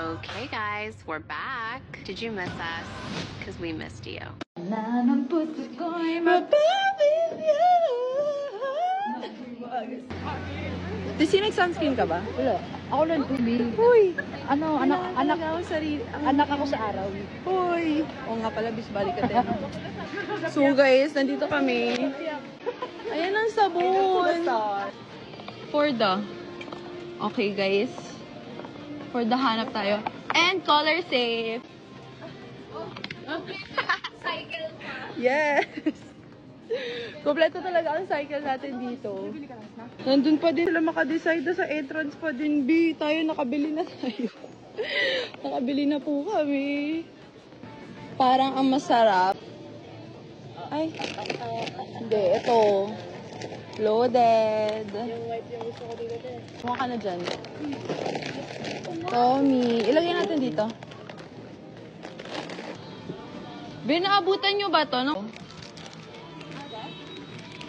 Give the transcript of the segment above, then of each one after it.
Okay, guys, we're back. Did you miss us? Because we missed you. Desi, nag-sunscreen ka ba? Wala. Ako lang tubig. Uy! Anak ako sa araw. Uy! Oo nga pala, bisbalik ka din. So guys, nandito kami. Ayan ang sabon. For the. Okay guys. For the hanap tayo. And color safe. Cycle pa. Yes! Kompleto talaga ang cycle natin dito. Nandun pa din sila makadecide sa entrance pa din. B, tayo nakabili na tayo. Nakabili na po kami. Parang ang masarap. Ay, hindi. Ito. Loaded. Yung white yung gusto ko dito. Kuha ka na dyan. Tommy. Ilagay natin dito. Binaabutan nyo ba to? No?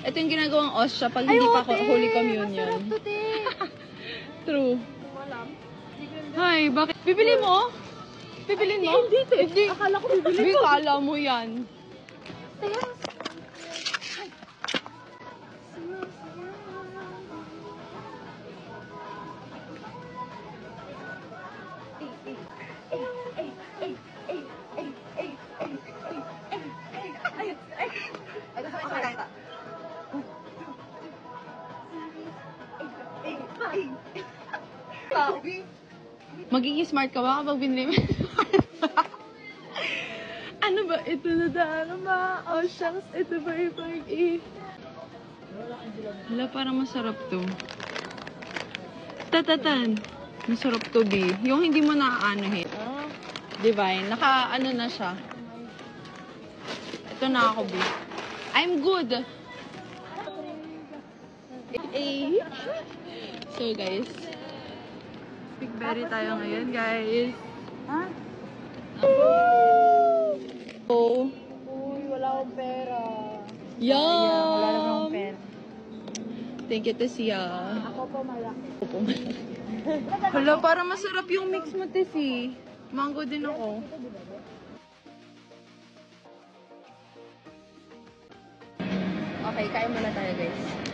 Ito yung ginagawang osya pag hindi pa Holy Communion. True. Hay, bakit? Bibili mo? Bibilin mo? Hindi. Akala ko bibili ko. Kala mo yan. Magiging smart ka ba kapag binili mo? Ano ba? Ito na daan ba? Oh, shucks. Ito ba yung pag-i? Wala, parang masarap to. Tatatan. Masarap to, B. Yung hindi mo naaanohin. Divine. Naka-ano na siya. Ito na ako, B. I'm good. So, guys. Big berry tayo ngayon, guys. Ha? Oh. Uy, wala akong pera. Yum! Wala naman akong pera. Thank you, Tessia. Ako po malaki. Hala, para masarap yung mix mo, Tessie. Mango din ako. Okay, kain muna tayo, guys.